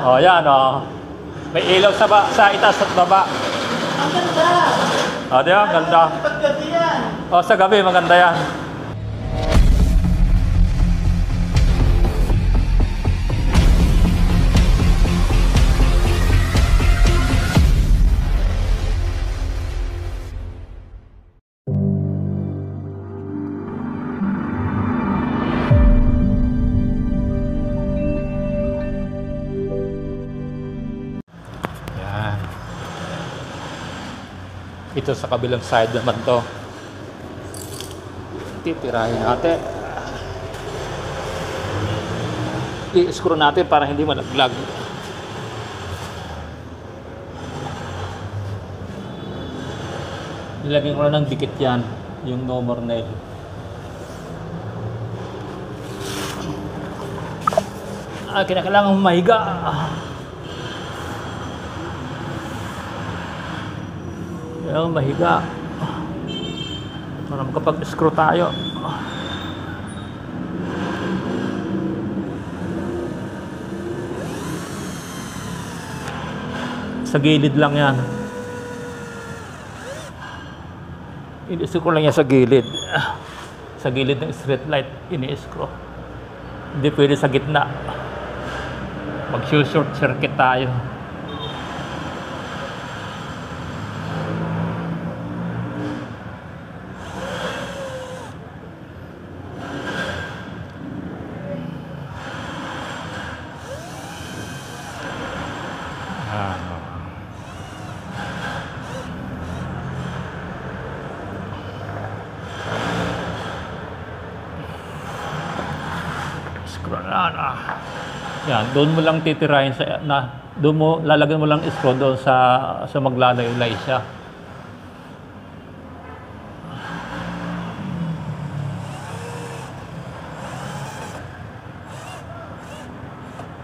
O, yan, o. May ilaw sa itaas at baba. Ang ganda! O, di ba? Ang ganda. Paggabi yan. O, sa gabi, maganda yan. Ito sa kabilang side naman to. Titirahin natin. I-screw natin para hindi malaglag. Nilagyan ko na ng dikit yan, yung no more nail. Kinakailangan mahiga. Kailangan mahiga para makapag-screw tayo. Sa gilid lang yan. Ini-screw lang yan sa gilid. Sa gilid ng street light, ini-screw. Hindi pwede sa gitna. Mag-short circuit tayo. Yan, doon mo lang titirahin doon mo lalagyan mo lang screw doon sa maglalaylay siya.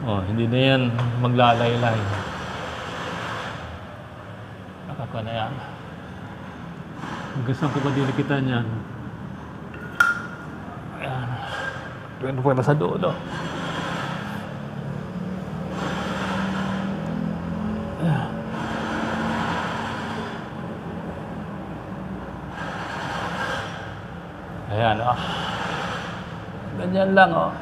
Oh, hindi na yan maglalaylay. Nakaka na yan. Gusto ko ba dinikita niyan? Ayan. Doon po na sa dulo. Ayan, oh. Ganyan lang, oh.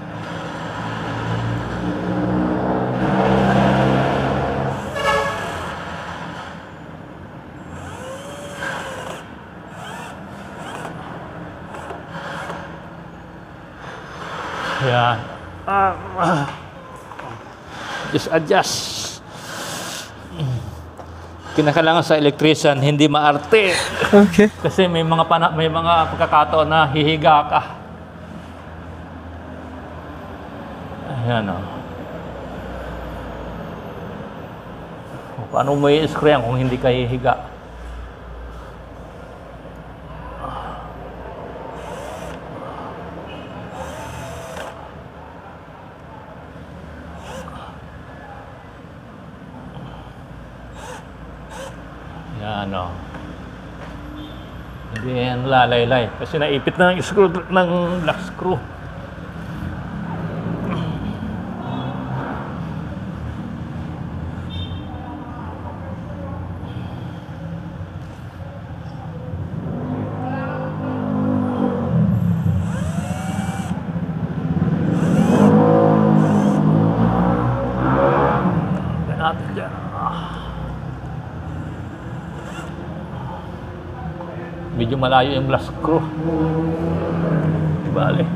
Ayan. Just adjust. Kinakailangan sa electrician, hindi maarte. Okay. Kasi may mga pagkakataon na hihiga ka. Ayan, o. Paano mo i-screw yan kung hindi ka hihiga? Yan, o. Hindi yan lalaylay. Kasi naipit na ng screw ng lock screw. Natin dyan. Medyo malayo yung glass screw. Bale.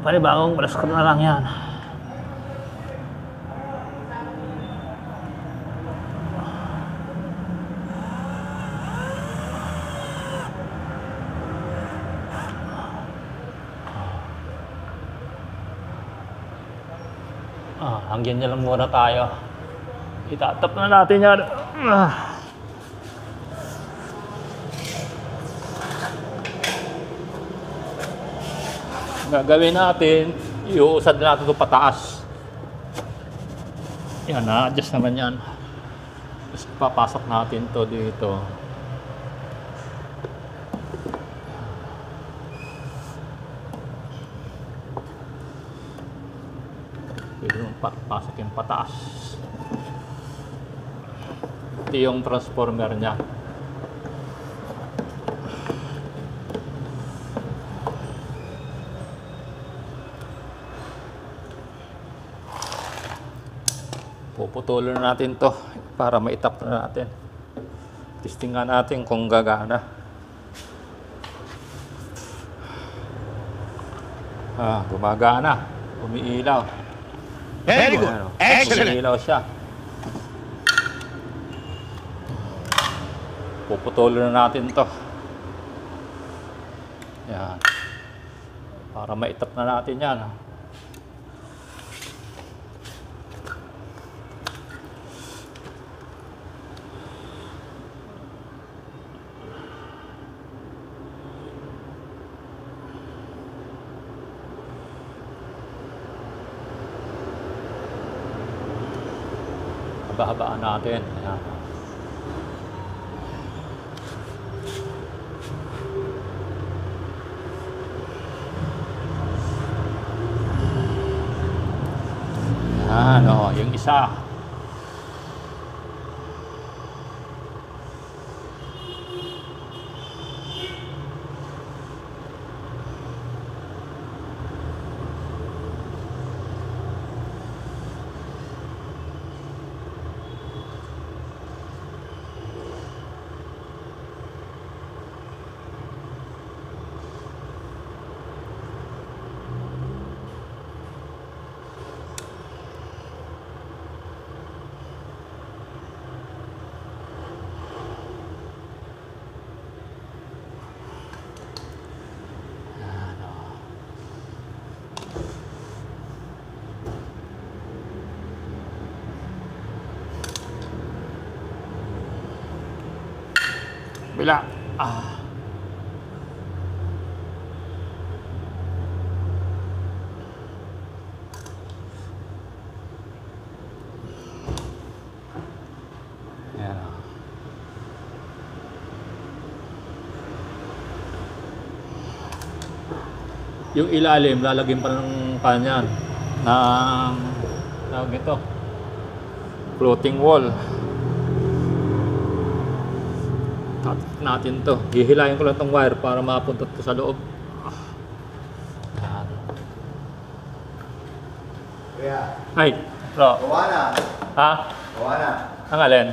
Panibagong glass screw na lang yan. Hanggang niya lang muna tayo. Itatap na natin yan. Gagawin natin, iuusad natin ito pataas. Yan, na-adjust naman yan. Tapos papasok natin to dito. Pwede mong pasok yung pataas. Ito yung transformer niya. Puputulin natin to para maitap na natin. Testingan natin kung gagana. Gumagana. Umiilaw. Very good. Ano, Excellent. umiilaw siya. Puputulin na natin to. Yan. Para maitap na natin yan. Haba-habaan natin. Ayan. Ayan, o, yung isa. Bila. Ayan. Yung ilalim, lalagyan pa ng kanyan ng tawag ito, floating wall. Natin to. Hihilayin ko lang tong wire para mapunta to sa loob. Yan. Kuya, Ay, bro. gawa na. Ha? Gawa na. Ang alin?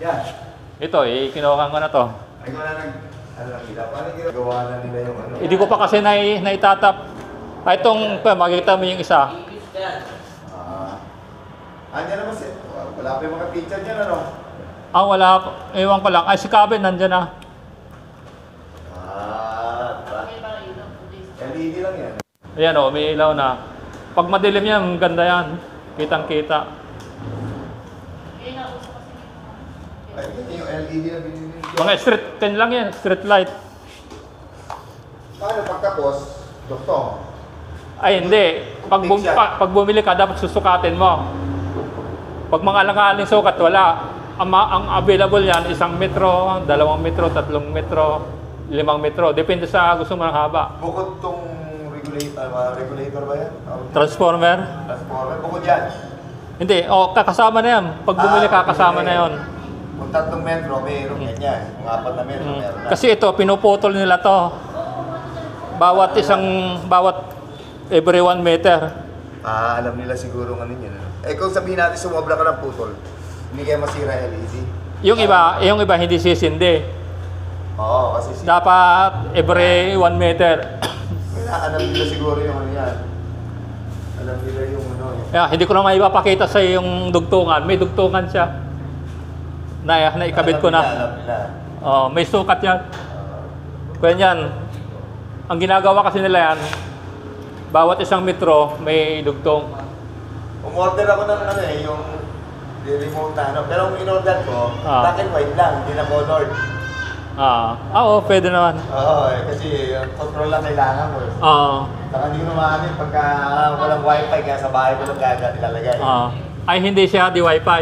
Yan. Ito, kinuha ko na to. Ay, ko na nakita. Paano ginagawa na nila yung ano? Hindi ko pa kasi naitatap. Ay, itong, makikita mo yung isa. Andyan naman siya. Wala pa yung mga picture dyan, ano? Wala. Ewan ko lang. Ay, si Kabin, nandyan na. LED lang yan. Ayan o, may ilaw na. Pag madilim yan, ganda yan. Kitang-kita. Ay, yung LED na binili. Mga street, 10 lang yan. Street light. Paano pagkapos, doktor? Ay, hindi. Pag bumili ka, dapat susukatin mo. Pag mga alang-aling sukat, wala. Ang available yan, 1 metro, 2 metro, 3 metro, 5 metro. Depende sa gusto mo ng haba. Bukod tong regulator ba yan? Transformer? Transformer. Bukod yan. Hindi. Kakasama na yan. Pag bumili ka, kasama na yan. Kung 3 metro, mayroon ganyan. Kung 4 na metro, meron na. Kasi ito, pinuputol nila to. Bawat every 1 meter. Alam nila siguro ng ano yun. Kung sabihin natin sumobra ka ng putol, hindi kayo masira LED. Yung iba hindi sisindi. Oo, kasi Dapat every 1 meter. alam nila siguro yung ano yan. Alam nila yung ano. Hindi ko na maipapakita sa yung dugtungan. May dugtungan siya. Naikabit ko na. Alam nila. May sukat yan. Kaya yan, ang ginagawa kasi nila yan, bawat 1 metro may dugtong. Umorder ako ng ano yung remote na ano. Pero ang in-order ko, black and white lang, hindi na colored. Oo, pwede naman. Oo, kasi control lang kailangan mo. Saka hindi ko naman pagka walang wifi, kaya sa bahay ko lang gaga nilalagay. Ay, hindi siya di wifi.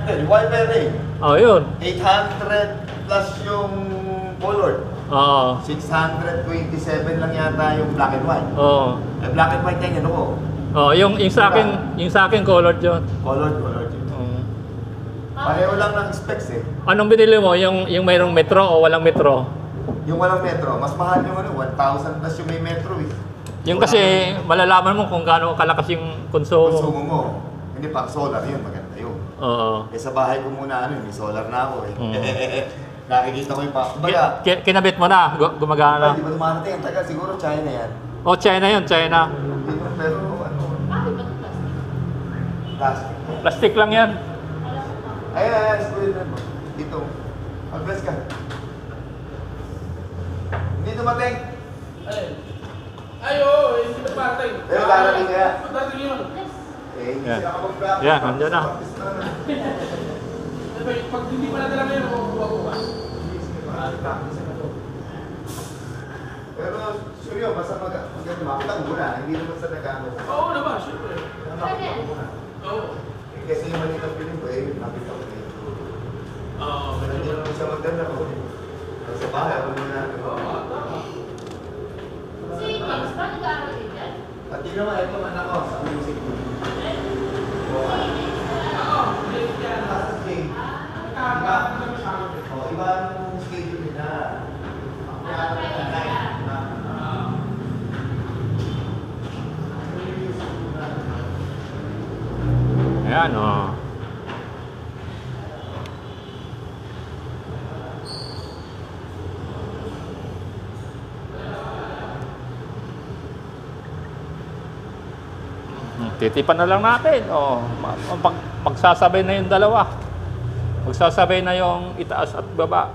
Hindi, wifi rin. Yun. 800 plus yung colored. 627 lang yata yung black and white. Black and white yan, ano ko. Oh, yung sa akin, colored yun. Colored yun. Pareho lang ng specs eh. Anong binili mo? Yung mayroong metro o walang metro? Yung walang metro, mas mahal yung 1,000 plus yung may metro eh. Yung kasi malalaman mo kung gaano kalakas yung konsumo. Konsumo mo. Hindi pang solar yun, maganda yun. Oo. Sa bahay ko muna may solar na ako eh. Nakikita ko yung Kinabit mo na, gumagana na. Di ba dumarating? Ang tagal, siguro China yan. Oh, China yun, China. Pero plastic. Plastic lang yan. Ayan, school na mo. Dito. Mag-bless ka. Hindi dumating. Hindi ba patay? Pero darating kaya. Darating yun. Hindi Yan. sila kapag-practice. Yan, nandiyan na. Pag hindi pa natin alam yun, makukuha ko ba? Pero, sure yun, basta makita ko muna. Hindi naman sa nagano. Oo naman, syempre. Nakita ko muna. Oo. Kasi yung maliit ang piling ko nakita ko eh. Oo. Pero hindi naman siya magdala ko. Sa bahay, ako muna. Si Max ba nag-aaral din dyan? At tignan mo, ito man ako sa music ko. Oo. Iba ang schedule nila. Ayan, oh. Titipan na lang natin. Oh, magsasabay na yung dalawa. Magsasabay na yung itaas at baba.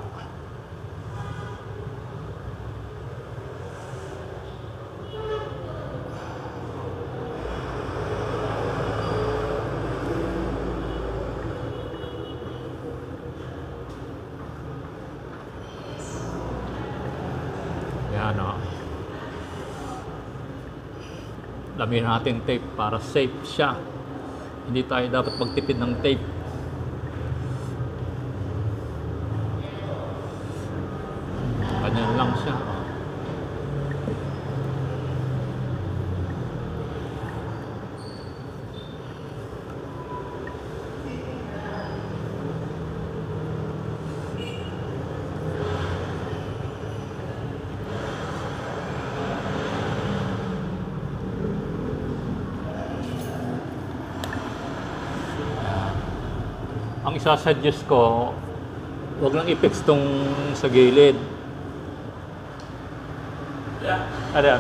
Yan, oh. Damihan natin tape para safe siya. Hindi tayo dapat magtipid ng tape. Ganyan lang siya. Ang isa-suggest ko, huwag lang i-fix tong sa gilid. Yeah. Ano?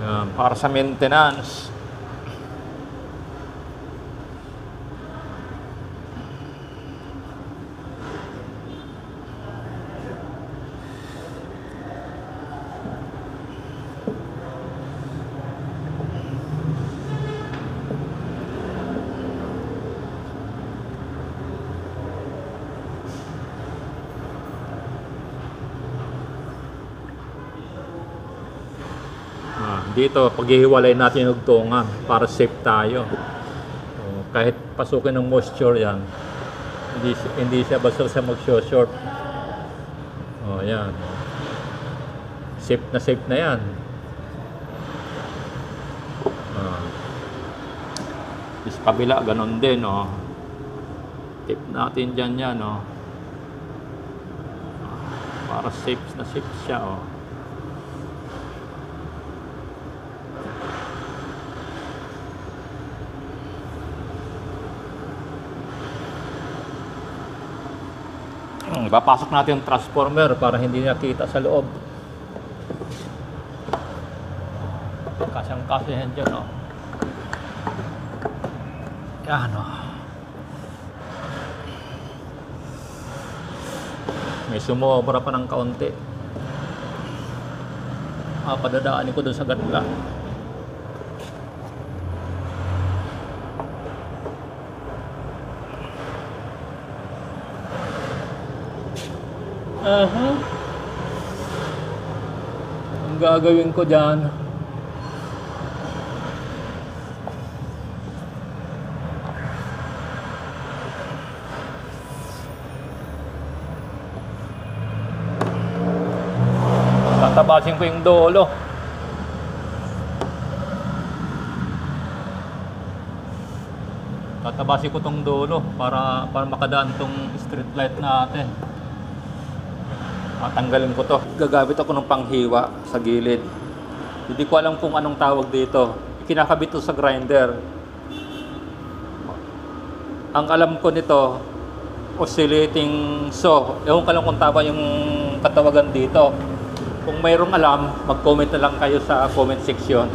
Yan, para sa maintenance. Dito, paghihiwalay natin yung tugtungan para safe tayo. Kahit pasukin ng moisture yan, hindi siya basta sa mag-short. Yan. Safe na yan. Sa kabila, ganun din. Tip natin dyan yan. Para safe siya. Papasok natin yung transformer para hindi nakita sa loob. Kasyang-kasya yan dyan, Yan, May sumobra pa ng kaunti. Padadaanin ko doon sa gatla. Ang gagawin ko dyan, Tatabasin ko yung dolo. Tatabasin ko tong dolo para makadaan tong street light natin. Tanggalin ko to. Gagamit ako ng panghiwa sa gilid. Hindi ko alam kung anong tawag dito. Kinakabit to sa grinder. Ang alam ko nito, oscillating saw. Ewan ko lang kung tama yung katawagan dito. Kung mayroong alam, mag-comment na lang kayo sa comment section.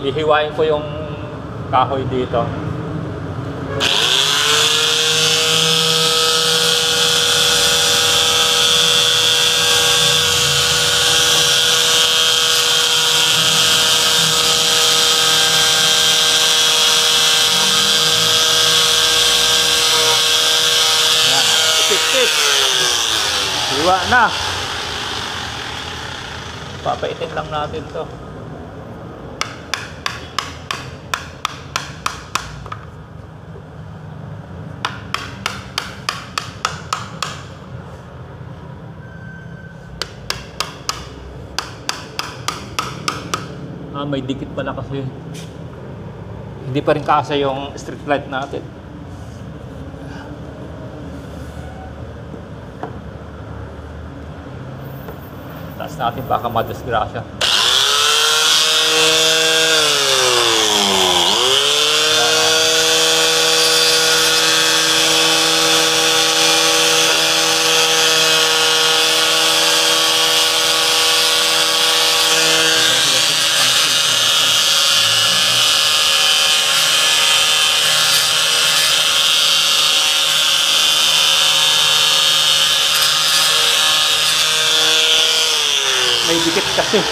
Hihiwain ko yung kahoy dito. Hiwa na. Papaitin lang natin to. May dikit pala kasi. Hindi pa rin kasa yung street light natin. Taas natin baka madisgrasya. May dikit kasi.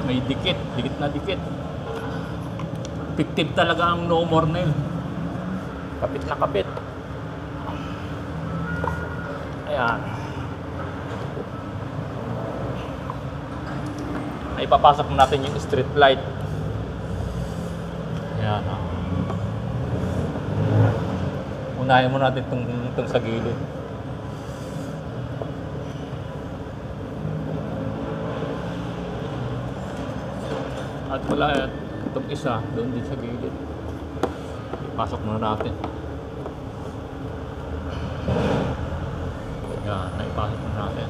May dikit. Dikit na dikit. Effective talaga ang no more nail. Kapit na kapit. Ayan. Ay papasok natin yung street light. Ayan. Unahin mo natin itong sa gilid. At wala itong isa doon din sa gilid. Ipasok muna natin. Yan, naipasok muna natin.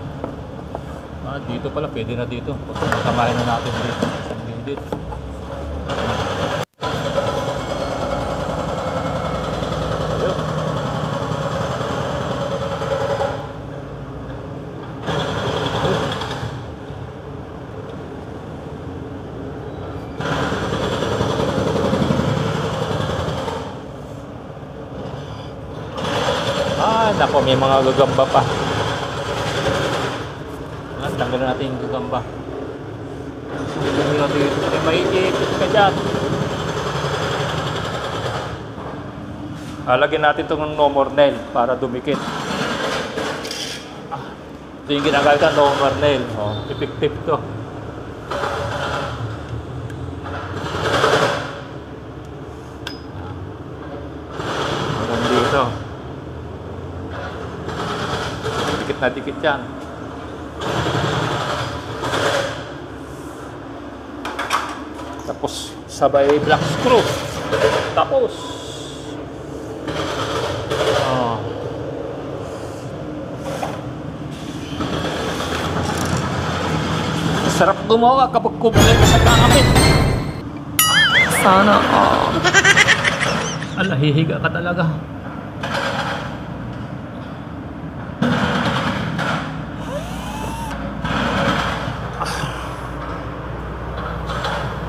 Dito pala, pwede na dito. Samahin na natin dito sa gilid. Nako, may mga gagamba pa. Tanggalin natin yung gagamba. May ikot ka dyan. Lagyan natin itong no more nail para dumikit. Ito yung ginagamit ng no more nail. Effective to. Hanggang dito. Dikit na dikit yan. Tapos sabay black screw. Tapos sarap gumawa kapag kumpleto sa gamit. Sana ala, hihiga ka talaga.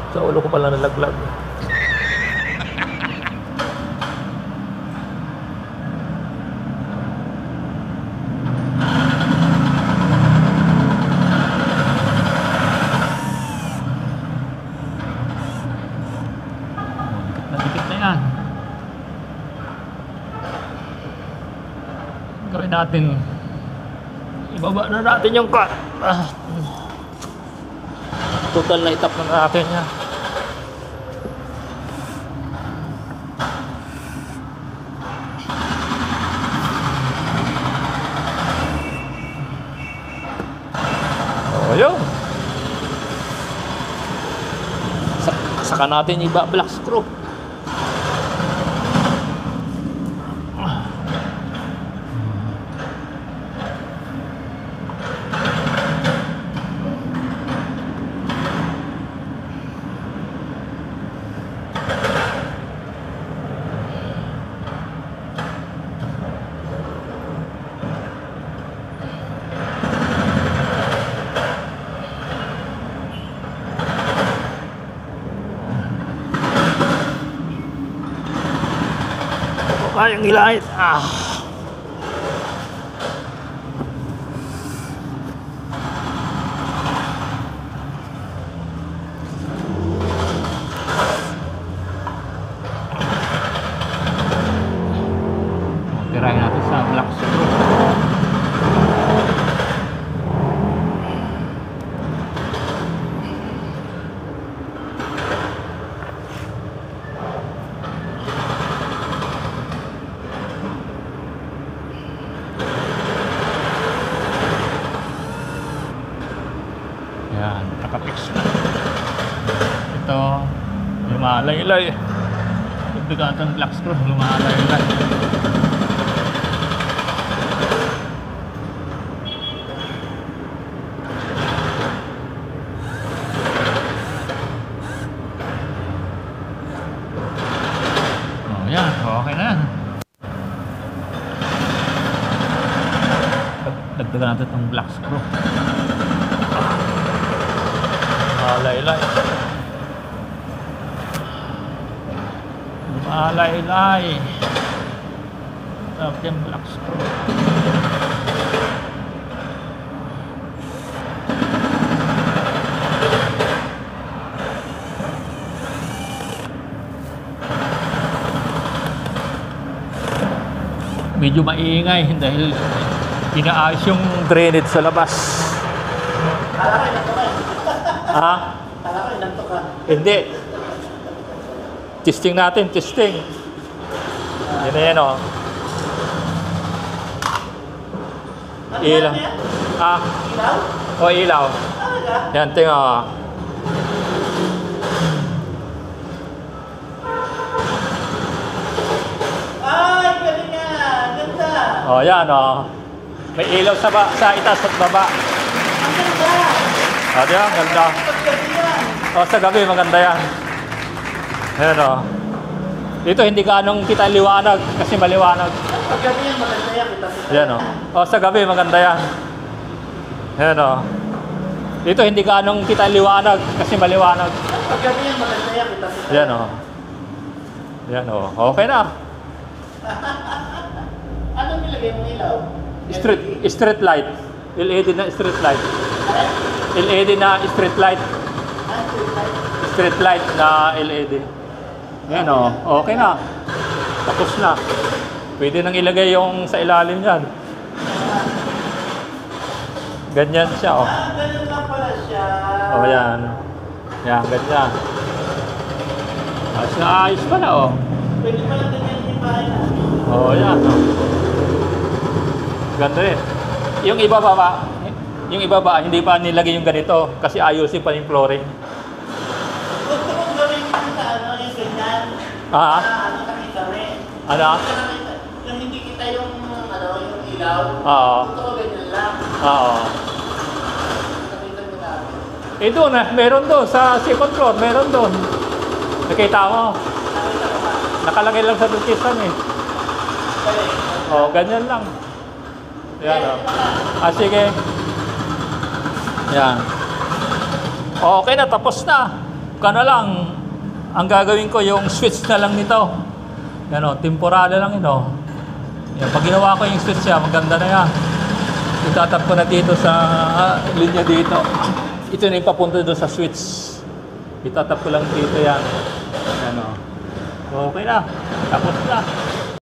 Sa ulo ko pala nalaglag. Nadikit na yan. Gawin natin. Ibaba na natin yung cut. Total na itap na natin yan. Saka natin iba-black screw. Kayang ilahit. Tirahin natin sa black screw. Yan, nakapix na. Ito, lumalay-lay. Ibigatan black screw, lumalay-lay. Oh, yan, okay na yan. Dagdagan natin itong black screw. Lumalay-lay. Lumalay-lay. Tapos yung black screw. Medyo maingay dahil inaayos yung drainage sa labas. Ha? Hindi. Testing natin, testing. Yan na yan, o. Ilaw. O, ilaw. Yan, tingnan, o. Ay, galing nga. Ganda. O, yan, o. May ilaw sa itaas at baba. Ang ganda. O, yan, ganda. Paggabi yan. O, sa gabi, maganda yan. Ayan, o. Dito, hindi ganong kita liwanag kasi maliwanag. Paggabi yan, maganda yan. Kita-kita. Ayan, o. O, sa gabi, maganda yan. Ayan, o. Dito, hindi ganong kita liwanag kasi maliwanag. Paggabi yan, maganda yan. Kita-kita. Ayan, o. Ayan, o. Okay na. Anong nilagay mong ilaw? Street light. LED na street light. LED na street light. Street light na LED. Ayan, o. Okay na. Tapos na. Pwede nang ilagay yung sa ilalim yan. Ganyan siya, o. Ganun lang pala siya. O, yan. Yan, ganyan. Ayos na ayos pala, o. Pwede pala ganyan yung bahay na. O, yan, o. Ganda rin. Yung ibaba, hindi pa nilagay yung ganito kasi ayusin pa yung flooring. Gusto kong gawin yung sa ano, yung ganyan. Ah? Ano nakita rin. Ano? Yung hindi kita yung ano, yung ilaw. Oo. Gusto ko ganyan lang. Oo. Nakita mo namin. Eh doon, meron doon. Sa second floor, meron doon. Nakita mo? Nakita ko ba? Nakalagay lang sa notisan eh. Galing. O, ganyan lang. Yan, o. Ah, sige. Yan. Okay na, tapos na. Kana lang. Ang gagawin ko, yung switch na lang nito. Yan, o. Temporary lang ito. Yan. Pag ginawa ko yung switch yan, maganda na yan. Itatap ko na dito sa linya dito. Ito na yung papunta doon sa switch. Itatap ko lang dito yan. Yan, o. Okay na. Tapos na.